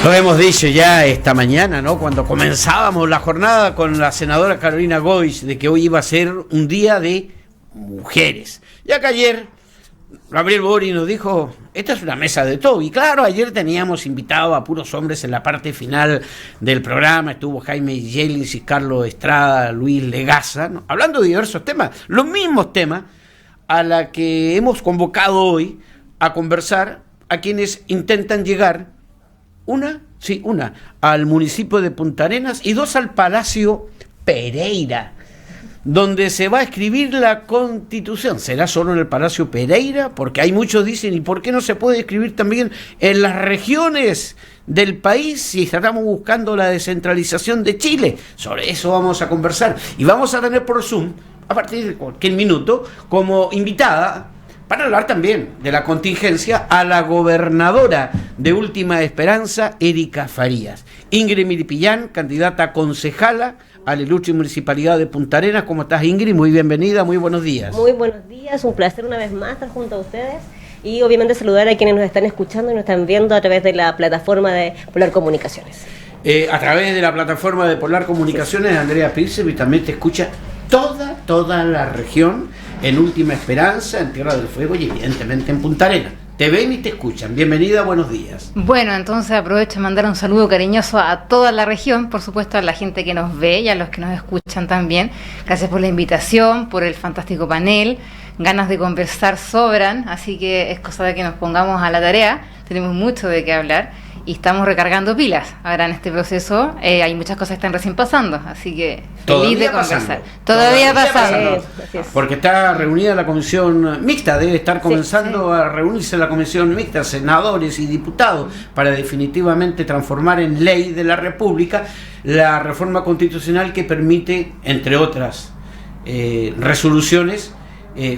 Lo hemos dicho ya esta mañana, ¿no? Cuando comenzábamos la jornada con la senadora Carolina Goich, de que hoy iba a ser un día de mujeres. Ya que ayer Gabriel Boric nos dijo, esta es una mesa de todo. Y claro, ayer teníamos invitado a puros hombres en la parte final del programa. Estuvo Jaime Yelins y Carlos Estrada, Luis Legaza, ¿no? Hablando de diversos temas, los mismos temas a la que hemos convocado hoy a conversar a quienes intentan llegar una al municipio de Punta Arenas y dos al Palacio Pereira, donde se va a escribir la Constitución. ¿Será solo en el Palacio Pereira? Porque hay muchos dicen, ¿y por qué no se puede escribir también en las regiones del país si estamos buscando la descentralización de Chile? Sobre eso vamos a conversar. Y vamos a tener por Zoom, a partir de cualquier minuto, como invitada, para hablar también de la contingencia, a la gobernadora de Última Esperanza, Erika Farías. Ingrid Milipillán, candidata a concejala a la ilustre municipalidad de Punta Arenas. ¿Cómo estás, Ingrid? Muy bienvenida, muy buenos días. Muy buenos días, un placer una vez más estar junto a ustedes y obviamente saludar a quienes nos están escuchando y nos están viendo a través de la plataforma de Polar Comunicaciones. A través de la plataforma de Polar Comunicaciones, Andrea Pircevi también te escucha toda la región, en Última Esperanza, en Tierra del Fuego y evidentemente en Punta Arenas. Te ven y te escuchan. Bienvenida, buenos días. Bueno, entonces aprovecho de mandar un saludo cariñoso a toda la región, por supuesto a la gente que nos ve y a los que nos escuchan también. Gracias por la invitación, por el fantástico panel. Ganas de conversar sobran, así que es cosa de que nos pongamos a la tarea. Tenemos mucho de qué hablar y estamos recargando pilas. Ahora en este proceso hay muchas cosas que están recién pasando, así que feliz de conversar. Todavía pasando. Porque está reunida la comisión mixta, debe estar comenzando a reunirse la comisión mixta, senadores y diputados, para definitivamente transformar en ley de la República la reforma constitucional que permite, entre otras resoluciones,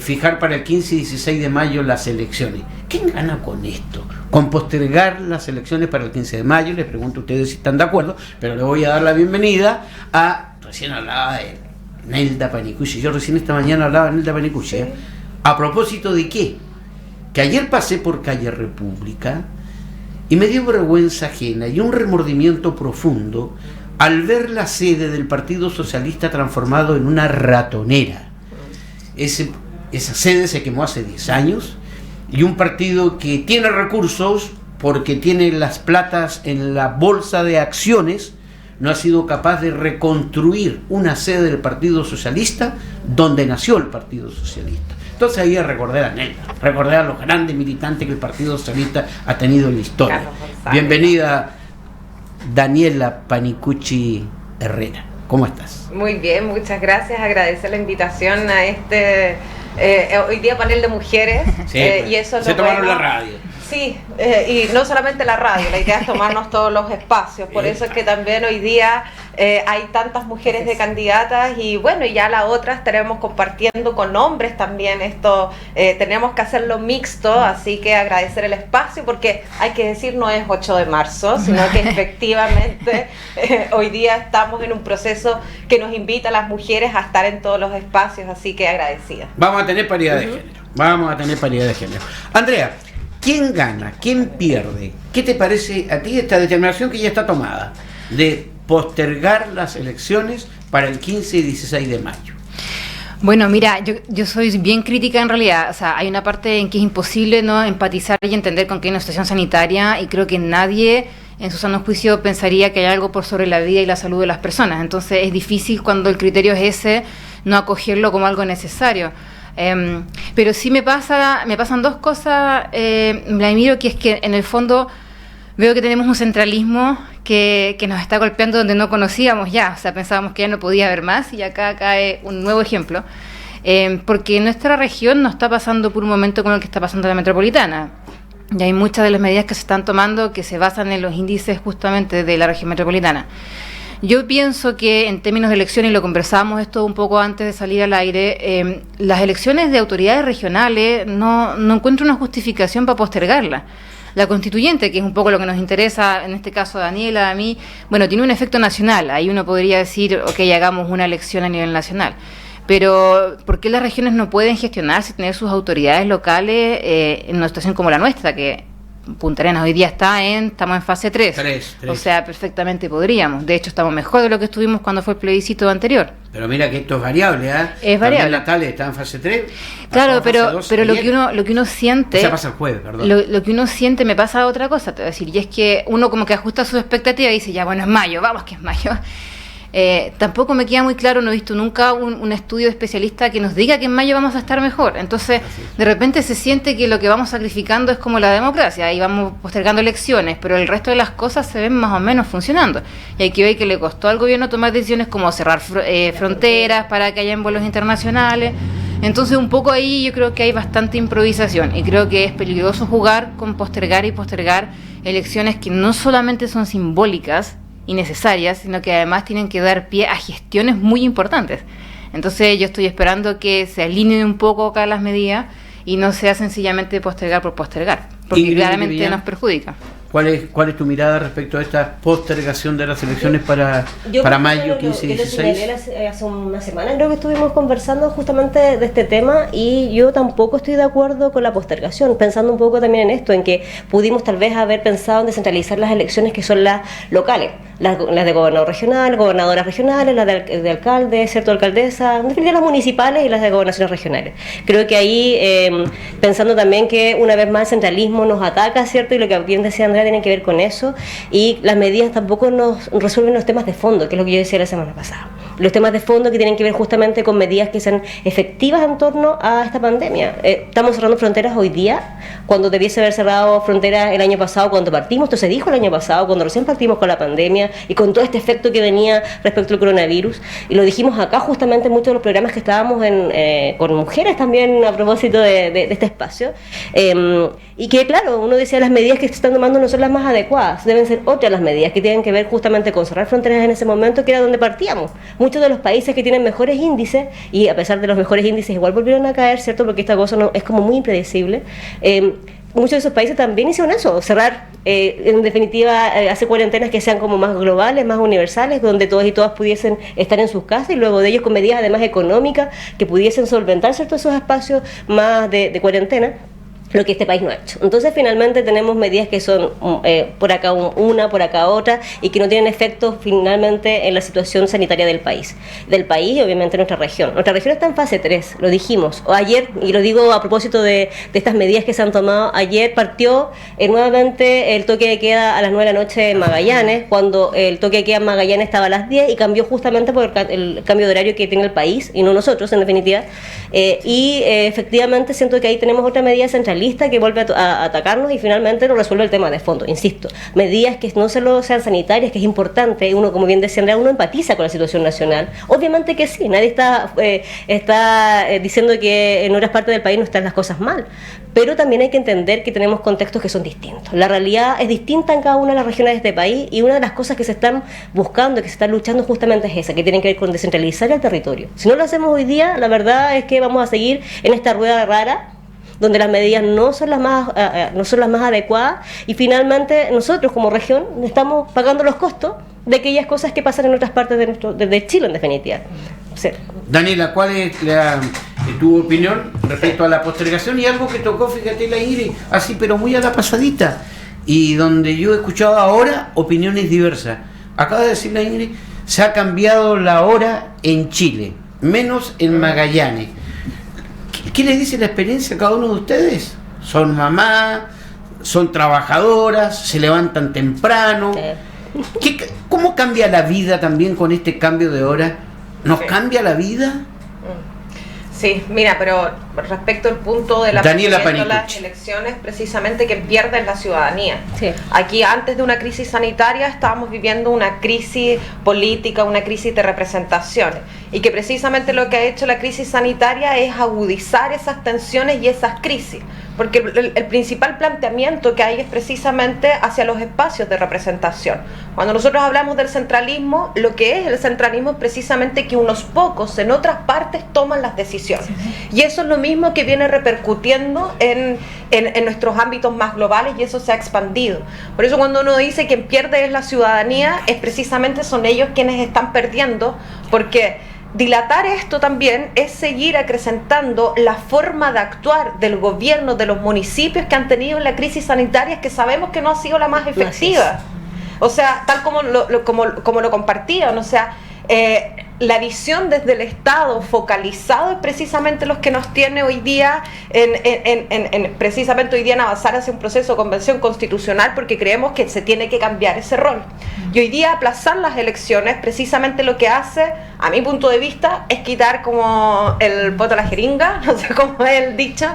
fijar para el 15 y 16 de mayo las elecciones. ¿Quién gana con esto? Con postergar las elecciones para el 15 de mayo. Les pregunto a ustedes si están de acuerdo, pero le voy a dar la bienvenida a, recién hablaba de Nelda Panicucci, yo recién esta mañana hablaba de Nelda Panicucci, ¿eh? ¿A propósito de qué? Que ayer pasé por calle República y me dio vergüenza ajena y un remordimiento profundo al ver la sede del Partido Socialista transformado en una ratonera. Esa sede se quemó hace 10 años y un partido que tiene recursos porque tiene las platas en la bolsa de acciones no ha sido capaz de reconstruir una sede del Partido Socialista donde nació el Partido Socialista. Entonces ahí recordar a Nelda, recordar a los grandes militantes que el Partido Socialista ha tenido en la historia. Bienvenida, Daniela Panicucci Herrera. ¿Cómo estás? Muy bien, muchas gracias. Agradecer la invitación a este hoy día panel de mujeres. Sí, y eso es se tomaron bueno. la radio. Sí, y no solamente la radio, la idea es tomarnos todos los espacios. Por eso es que también hoy día hay tantas mujeres de candidatas y bueno, y ya las otras estaremos compartiendo con hombres también. Esto tenemos que hacerlo mixto, así que agradecer el espacio porque hay que decir no es 8 de marzo, sino que efectivamente hoy día estamos en un proceso que nos invita a las mujeres a estar en todos los espacios, así que agradecida. Vamos a tener paridad de género. Vamos a tener paridad de género. Andrea, ¿quién gana? ¿Quién pierde? ¿Qué te parece a ti esta determinación que ya está tomada de postergar las elecciones para el 15 y 16 de mayo? Bueno, mira, yo soy bien crítica en realidad. O sea, hay una parte en que es imposible no empatizar y entender con que hay una situación sanitaria y creo que nadie en su sano juicio pensaría que hay algo por sobre la vida y la salud de las personas. Entonces es difícil cuando el criterio es ese, no acogerlo como algo necesario. Pero sí me pasan dos cosas, la miro, que es que en el fondo veo que tenemos un centralismo que nos está golpeando donde no conocíamos ya, o sea, pensábamos que ya no podía haber más y acá cae un nuevo ejemplo, porque nuestra región no está pasando por un momento como el que está pasando en la metropolitana. Y hay muchas de las medidas que se están tomando que se basan en los índices justamente de la región metropolitana. Yo pienso que en términos de elecciones, y lo conversábamos esto un poco antes de salir al aire, las elecciones de autoridades regionales no encuentro una justificación para postergarlas. La constituyente, que es un poco lo que nos interesa, en este caso a Daniela, a mí, bueno, tiene un efecto nacional. Ahí uno podría decir, ok, hagamos una elección a nivel nacional. Pero, ¿por qué las regiones no pueden gestionarse y tener sus autoridades locales en una situación como la nuestra, que Punta Arenas hoy día estamos en fase 3. O sea, perfectamente podríamos. De hecho, estamos mejor de lo que estuvimos cuando fue el plebiscito anterior. Pero mira que esto es variable, ¿eh? Es variable. También Natales está en fase 3. Claro, pero lo que uno siente... O sea, pasa el jueves, perdón. Lo que uno siente me pasa otra cosa, te voy a decir, y es que uno como que ajusta sus expectativas y dice, ya, bueno, es mayo, vamos que es mayo. Tampoco me queda muy claro, no he visto nunca un estudio de especialista que nos diga que en mayo vamos a estar mejor. Entonces, de repente se siente que lo que vamos sacrificando es como la democracia y vamos postergando elecciones, pero el resto de las cosas se ven más o menos funcionando. Y hay que ver que le costó al gobierno tomar decisiones como cerrar fronteras para que haya vuelos internacionales. Entonces, un poco ahí yo creo que hay bastante improvisación y creo que es peligroso jugar con postergar y postergar elecciones que no solamente son simbólicas y necesarias, sino que además tienen que dar pie a gestiones muy importantes. Entonces yo estoy esperando que se alineen un poco acá las medidas y no sea sencillamente postergar por postergar, porque claramente nos perjudica. ¿Cuál es tu mirada respecto a esta postergación de las elecciones para mayo 15 y 16? Hace una semana creo que estuvimos conversando justamente de este tema y yo tampoco estoy de acuerdo con la postergación, pensando un poco también en esto, en que pudimos tal vez haber pensado en descentralizar las elecciones que son las locales, las de gobernador regional, gobernadoras regionales, las de alcalde, cierto, alcaldesa, en definitiva las municipales y las de gobernaciones regionales. Creo que ahí, pensando también que una vez más el centralismo nos ataca, ¿cierto? Y lo que bien decía Andrea tiene que ver con eso, y las medidas tampoco nos resuelven los temas de fondo, que es lo que yo decía la semana pasada. Los temas de fondo que tienen que ver justamente con medidas que sean efectivas en torno a esta pandemia. Estamos cerrando fronteras hoy día, cuando debiese haber cerrado fronteras el año pasado, cuando partimos, esto se dijo el año pasado, cuando recién partimos con la pandemia y con todo este efecto que venía respecto al coronavirus, y lo dijimos acá justamente en muchos de los programas que estábamos con mujeres también a propósito de este espacio, y que claro, uno decía las medidas que se están tomando no son las más adecuadas, deben ser otras las medidas que tienen que ver justamente con cerrar fronteras en ese momento, que era donde partíamos. Muchos de los países que tienen mejores índices, y a pesar de los mejores índices igual volvieron a caer, ¿cierto? Porque esta cosa no, es como muy impredecible. Muchos de esos países también hicieron eso, cerrar, en definitiva, hacer cuarentenas que sean como más globales, más universales, donde todos y todas pudiesen estar en sus casas, y luego de ellos con medidas además económicas que pudiesen solventar, ¿cierto?, esos espacios más de cuarentena, lo que este país no ha hecho. Entonces finalmente tenemos medidas que son por acá una, por acá otra, y que no tienen efecto finalmente en la situación sanitaria del país y obviamente nuestra región. Nuestra región está en fase 3, lo dijimos ayer, y lo digo a propósito de estas medidas que se han tomado. Ayer partió nuevamente el toque de queda a las 9 de la noche en Magallanes, cuando el toque de queda en Magallanes estaba a las 10 y cambió justamente por el cambio de horario que tiene el país y no nosotros, en definitiva. Efectivamente siento que ahí tenemos otra medida centralista que vuelve a atacarnos y finalmente no resuelve el tema de fondo. Insisto, medidas que no solo sean sanitarias, que es importante, uno, como bien decía Andrea, uno empatiza con la situación nacional. Obviamente que sí, nadie está diciendo que en otras partes del país no están las cosas mal, pero también hay que entender que tenemos contextos que son distintos. La realidad es distinta en cada una de las regiones de este país, y una de las cosas que se están buscando, que se están luchando justamente es esa, que tienen que ver con descentralizar el territorio. Si no lo hacemos hoy día, la verdad es que vamos a seguir en esta rueda rara, donde las medidas no son las más adecuadas, y finalmente nosotros como región estamos pagando los costos de aquellas cosas que pasan en otras partes de Chile, en definitiva. Sí. Daniela, ¿cuál es tu opinión respecto a la postergación? Y algo que tocó, fíjate, la Ingrid, así pero muy a la pasadita, y donde yo he escuchado ahora opiniones diversas. Acaba de decir la Ingrid, se ha cambiado la hora en Chile, menos en Magallanes. ¿Qué les dice la experiencia a cada uno de ustedes? Son mamás, son trabajadoras, se levantan temprano. ¿Cómo cambia la vida también con este cambio de hora? ¿Nos cambia la vida? Sí, mira, pero respecto al punto de las elecciones, precisamente que pierden la ciudadanía. Sí. Aquí, antes de una crisis sanitaria, estábamos viviendo una crisis política, una crisis de representación, y que precisamente lo que ha hecho la crisis sanitaria es agudizar esas tensiones y esas crisis, porque el principal planteamiento que hay es precisamente hacia los espacios de representación. Cuando nosotros hablamos del centralismo, lo que es el centralismo es precisamente que unos pocos en otras partes toman las decisiones. Y eso es lo mismo que viene repercutiendo en nuestros ámbitos más globales, y eso se ha expandido. Por eso cuando uno dice que quien pierde es la ciudadanía, es precisamente son ellos quienes están perdiendo, porque dilatar esto también es seguir acrecentando la forma de actuar del gobierno, de los municipios que han tenido la crisis sanitaria, que sabemos que no ha sido la más efectiva. O sea, tal como lo compartían, o sea, la visión desde el Estado focalizado es precisamente los que nos tiene hoy día precisamente hoy día en avanzar hacia un proceso de convención constitucional, porque creemos que se tiene que cambiar ese rol. Y hoy día aplazar las elecciones precisamente lo que hace, a mi punto de vista, es quitar como el poto a la jeringa, no sé cómo es el dicho,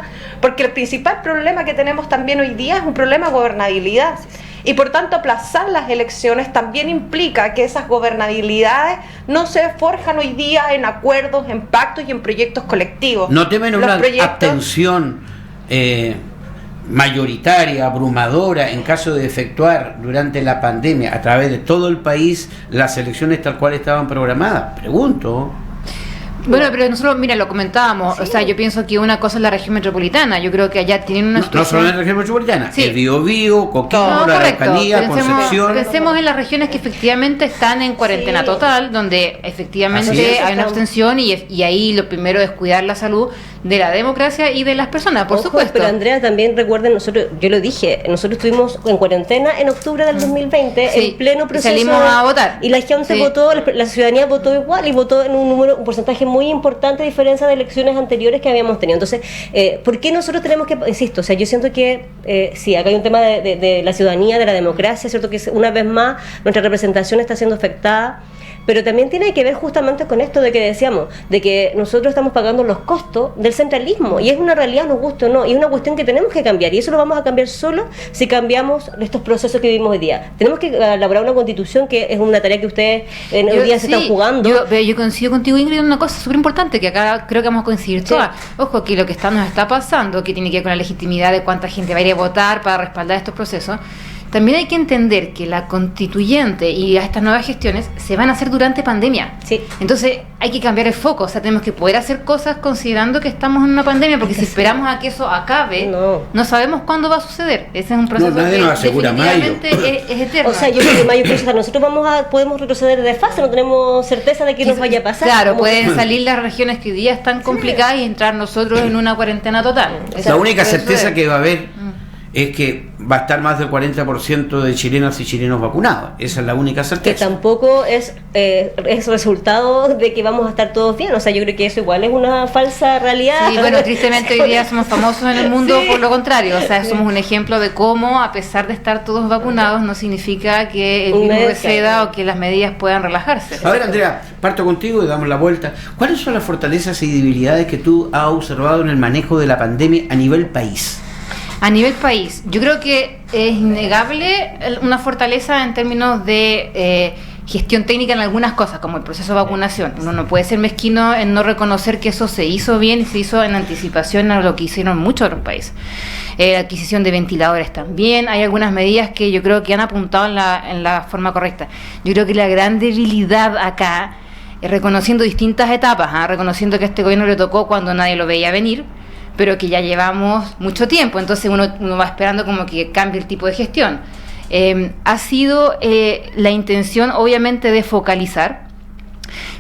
porque el principal problema que tenemos también hoy día es un problema de gobernabilidad. Y por tanto aplazar las elecciones también implica que esas gobernabilidades no se forjan hoy día en acuerdos, en pactos y en proyectos colectivos. ¿No temen una abstención mayoritaria, abrumadora, en caso de efectuar durante la pandemia a través de todo el país las elecciones tal cual estaban programadas? Pregunto. Bueno, pero nosotros, mira, lo comentábamos, sí. O sea, yo pienso que una cosa es la región metropolitana, yo creo que allá tienen una situación... No solo en la región metropolitana, sí. El Biobío, Coquimbo, la Araucanía, Concepción... Pensemos en las regiones que efectivamente están en cuarentena total, donde efectivamente hay una abstención y ahí lo primero es cuidar la salud de la democracia y de las personas, por supuesto. Pero Andrea, también recuerden, nosotros, yo lo dije, nosotros estuvimos en cuarentena en octubre del 2020, en pleno proceso... Salimos a votar. Y la gente votó, la ciudadanía votó igual y votó en un porcentaje muy importante a diferencia de elecciones anteriores que habíamos tenido. Entonces, ¿por qué nosotros tenemos que, insisto, o sea, yo siento que sí, acá hay un tema de la ciudadanía, de la democracia, cierto que una vez más nuestra representación está siendo afectada, pero también tiene que ver justamente con esto de que decíamos, de que nosotros estamos pagando los costos del centralismo, y es una realidad, nos gusta o no, y es una cuestión que tenemos que cambiar, y eso lo vamos a cambiar solo si cambiamos estos procesos que vivimos hoy día. Tenemos que elaborar una constitución, que es una tarea que ustedes hoy día se están jugando. Yo coincido contigo, Ingrid, en una cosa súper importante, que acá creo que vamos a coincidir todas. Ojo, que lo que nos está pasando, que tiene que ver con la legitimidad de cuánta gente va a ir a votar para respaldar estos procesos. También hay que entender que la constituyente y a estas nuevas gestiones se van a hacer durante pandemia. Sí. Entonces hay que cambiar el foco, o sea, tenemos que poder hacer cosas considerando que estamos en una pandemia, porque si esperamos a que eso acabe, no sabemos cuándo va a suceder. Ese es un proceso que definitivamente es eterno. O sea, yo creo que mayo, nosotros podemos retroceder de fase, no tenemos certeza de que nos vaya a pasar. Claro, pueden salir las regiones que hoy día están complicadas y entrar nosotros en una cuarentena total. La única certeza que va a haber es que va a estar más del 40% de chilenas y chilenos vacunados. Esa es la única certeza. Que tampoco es resultado de que vamos a estar todos bien. O sea, yo creo que eso igual es una falsa realidad. Sí, bueno, tristemente hoy día somos famosos en el mundo por lo contrario. O sea, somos un ejemplo de cómo, a pesar de estar todos vacunados, no significa que el virus ceda o que las medidas puedan relajarse. A ver, Andrea, parto contigo y damos la vuelta. ¿Cuáles son las fortalezas y debilidades que tú has observado en el manejo de la pandemia a nivel país? A nivel país, yo creo que es innegable una fortaleza en términos de gestión técnica en algunas cosas, como el proceso de vacunación. Uno no puede ser mezquino en no reconocer que eso se hizo bien y se hizo en anticipación a lo que hicieron muchos otros países. La adquisición de ventiladores también. Hay algunas medidas que yo creo que han apuntado en la forma correcta. Yo creo que la gran debilidad acá es reconociendo distintas etapas, reconociendo que a este gobierno le tocó cuando nadie lo veía venir, pero que ya llevamos mucho tiempo, entonces uno va esperando como que cambie el tipo de gestión. Ha sido la intención, obviamente, de focalizar,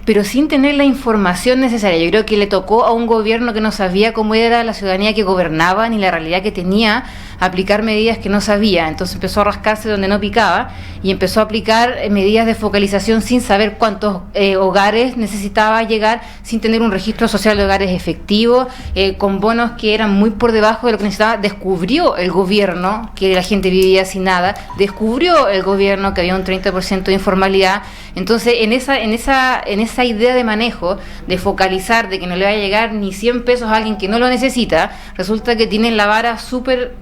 pero sin tener la información necesaria. Yo creo que le tocó a un gobierno que no sabía cómo era la ciudadanía que gobernaba, ni la realidad que tenía, aplicar medidas que no sabía. Entonces empezó a rascarse donde no picaba y empezó a aplicar medidas de focalización sin saber cuántos hogares necesitaba llegar, sin tener un registro social de hogares efectivo, con bonos que eran muy por debajo de lo que necesitaba. Descubrió el gobierno que la gente vivía sin nada, descubrió el gobierno que había un 30% de informalidad. Entonces en esa idea de manejo, de focalizar, de que no le va a llegar ni 100 pesos a alguien que no lo necesita, resulta que tienen la vara súper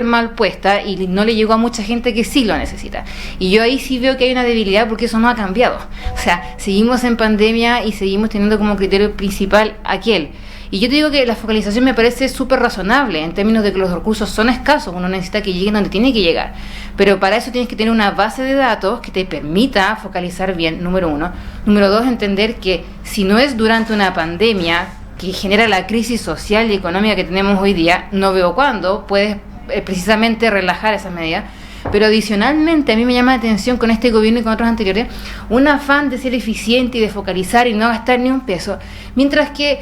mal puesta y no le llegó a mucha gente que sí lo necesita. Y yo ahí sí veo que hay una debilidad, porque eso no ha cambiado. O sea, seguimos en pandemia y seguimos teniendo como criterio principal aquel. Y yo te digo que la focalización me parece súper razonable en términos de que los recursos son escasos, uno necesita que lleguen donde tiene que llegar. Pero para eso tienes que tener una base de datos que te permita focalizar bien, número uno. Número dos, entender que si no es durante una pandemia que genera la crisis social y económica que tenemos hoy día, no veo cuándo puedes precisamente relajar esas medidas. Pero adicionalmente a mí me llama la atención con este gobierno y con otros anteriores un afán de ser eficiente y de focalizar y no gastar ni un peso, mientras que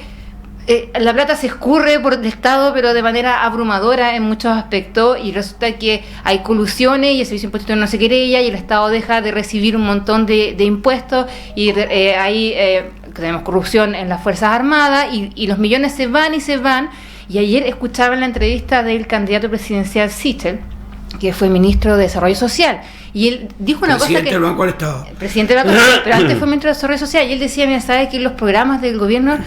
la plata se escurre por el Estado, pero de manera abrumadora en muchos aspectos, y resulta que hay colusiones y el servicio de impuestos no se querella y el Estado deja de recibir un montón de impuestos y tenemos corrupción en las Fuerzas Armadas y los millones se van. Y ayer escuchaba en la entrevista del candidato presidencial Sichel, que fue ministro de Desarrollo Social, y él dijo una cosa que... Presidente del Banco del Estado. Presidente del Banco del Estado, pero antes fue ministro de Desarrollo Social, y él decía, mira, sabes que los programas del gobierno,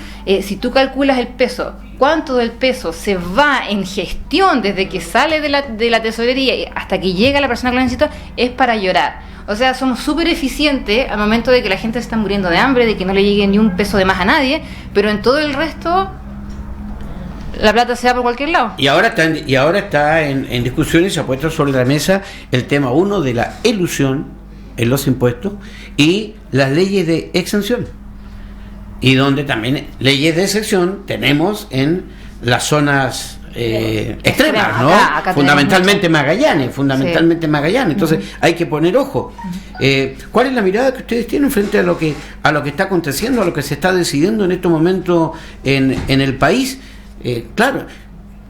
si tú calculas el peso, cuánto del peso se va en gestión desde que sale de la tesorería hasta que llega a la persona que lo necesita, es para llorar. O sea, somos súper eficientes al momento de que la gente se está muriendo de hambre, de que no le llegue ni un peso de más a nadie, pero en todo el resto... la plata se da por cualquier lado. Y ahora está en discusión y se ha puesto sobre la mesa el tema uno de la elusión en los impuestos y las leyes de exención. Y donde también leyes de exención tenemos en las zonas extremas, ¿no? Acá fundamentalmente Magallanes. Entonces hay que poner ojo. ¿Cuál es la mirada que ustedes tienen frente a lo que está aconteciendo, a lo que se está decidiendo en estos momentos en el país? Claro,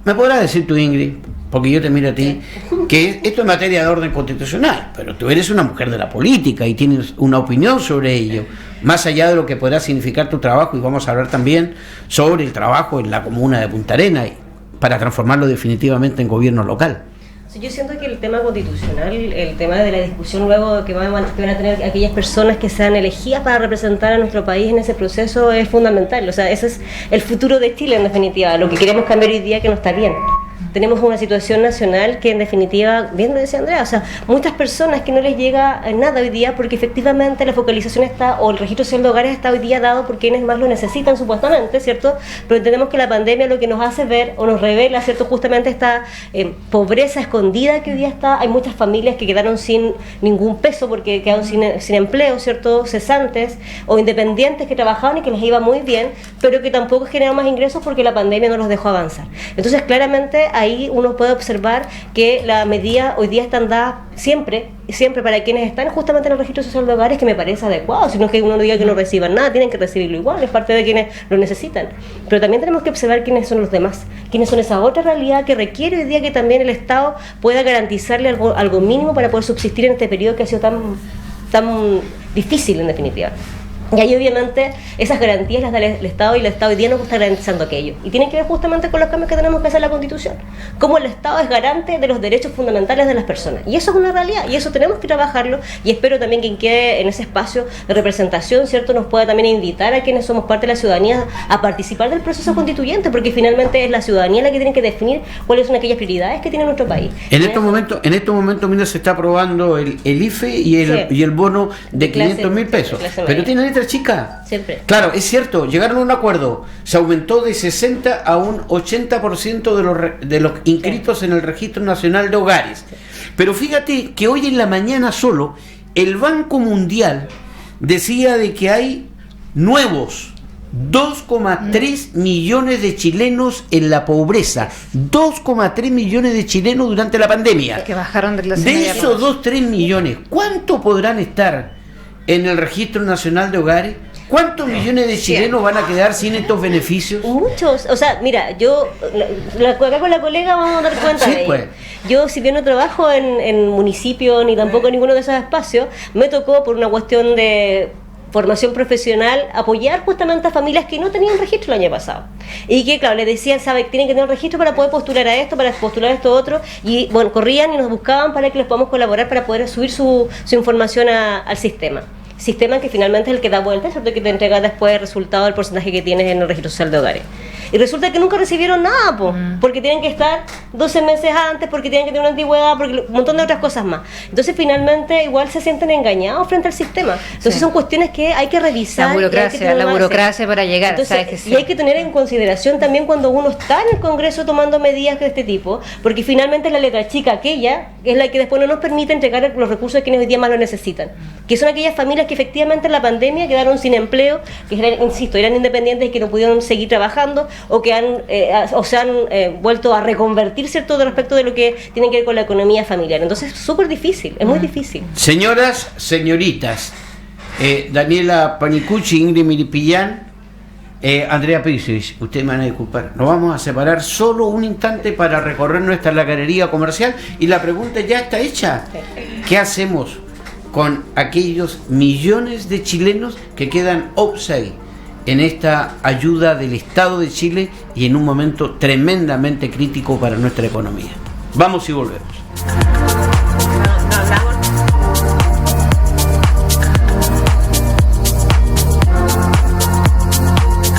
me podrás decir tú, Ingrid, porque yo te miro a ti, que esto es materia de orden constitucional, pero tú eres una mujer de la política y tienes una opinión sobre ello, más allá de lo que podrá significar tu trabajo, y vamos a hablar también sobre el trabajo en la comuna de Punta Arenas para transformarlo definitivamente en gobierno local. Yo siento que el tema constitucional, el tema de la discusión luego que van a tener aquellas personas que sean elegidas para representar a nuestro país en ese proceso es fundamental. O sea, ese es el futuro de Chile en definitiva, lo que queremos cambiar hoy día que no está bien. Tenemos una situación nacional que en definitiva, bien lo decía Andrea, o sea, muchas personas que no les llega nada hoy día porque efectivamente la focalización está, o el registro social de hogares está hoy día dado por quienes más lo necesitan supuestamente, ¿cierto? Pero entendemos que la pandemia lo que nos hace ver o nos revela, ¿cierto? Justamente esta pobreza escondida que hoy día está. Hay muchas familias que quedaron sin ningún peso porque quedaron sin empleo, ¿cierto? Cesantes o independientes que trabajaban y que les iba muy bien, pero que tampoco generaron más ingresos porque la pandemia no los dejó avanzar. Entonces, claramente, ahí uno puede observar que la medida hoy día están dadas siempre para quienes están justamente en el registro social de hogares, que me parece adecuado, sino que uno no diga que no reciban nada, tienen que recibirlo igual, es parte de quienes lo necesitan. Pero también tenemos que observar quiénes son los demás, quiénes son esa otra realidad que requiere hoy día que también el Estado pueda garantizarle algo mínimo para poder subsistir en este periodo que ha sido tan difícil en definitiva. Y ahí obviamente esas garantías las da el Estado, y el Estado hoy día no está garantizando aquello. Y tiene que ver justamente con los cambios que tenemos que hacer en la Constitución. Cómo el Estado es garante de los derechos fundamentales de las personas. Y eso es una realidad, y eso tenemos que trabajarlo, y espero también que quien quede en ese espacio de representación, ¿cierto?, nos pueda también invitar a quienes somos parte de la ciudadanía a participar del proceso constituyente, porque finalmente es la ciudadanía la que tiene que definir cuáles son aquellas prioridades que tiene nuestro país. En estos momentos, mira, se está aprobando el IFE y el bono de 500.000 pesos. Pero tiene letra chica. Siempre. Claro, es cierto, llegaron a un acuerdo, se aumentó de 60 a un 80% de los inscritos en el Registro Nacional de Hogares. Pero fíjate que hoy en la mañana solo el Banco Mundial decía de que hay nuevos 2,3 millones de chilenos en la pobreza, 2,3 millones de chilenos durante la pandemia. Que bajaron de esos 2,3 millones, ¿cuántos podrán estar en el Registro Nacional de Hogares? ¿Cuántos millones de chilenos van a quedar sin estos beneficios? Muchos. O sea, mira, yo acá con la colega vamos a dar cuenta de ello. Pues. Yo, si bien no trabajo en municipio ni tampoco en ninguno de esos espacios, me tocó por una cuestión de formación profesional apoyar justamente a familias que no tenían registro el año pasado y que, claro, les decían, sabe, tienen que tener registro para poder postular a esto, para postular a esto otro, y bueno, corrían y nos buscaban para que les podamos colaborar para poder subir su información al sistema que finalmente es el que da vuelta, ¿cierto?, que te entrega después el resultado del porcentaje que tienes en el registro social de hogares. Y resulta que nunca recibieron nada, porque tienen que estar 12 meses antes, porque tienen que tener una antigüedad, porque un montón de otras cosas más. Entonces finalmente igual se sienten engañados frente al sistema. Entonces son cuestiones que hay que revisar. La burocracia para llegar. Entonces, ¿sabes que sí? Y hay que tener en consideración también cuando uno está en el Congreso tomando medidas de este tipo, porque finalmente es la letra chica aquella, es la que después no nos permite entregar los recursos a quienes hoy día más lo necesitan, que son aquellas familias que efectivamente en la pandemia quedaron sin empleo, que eran, insisto, eran independientes y que no pudieron seguir trabajando, o que se han vuelto a reconvertir, ¿cierto?, de respecto de lo que tiene que ver con la economía familiar. Entonces es súper difícil, es muy difícil. Señoras, señoritas, Daniela Panicucci, Ingrid Milipillán, Andrea Pisich, ustedes me van a disculpar, nos vamos a separar solo un instante para recorrer nuestra galería comercial y la pregunta ya está hecha. ¿Qué hacemos con aquellos millones de chilenos que quedan offside en esta ayuda del Estado de Chile y en un momento tremendamente crítico para nuestra economía? Vamos y volvemos.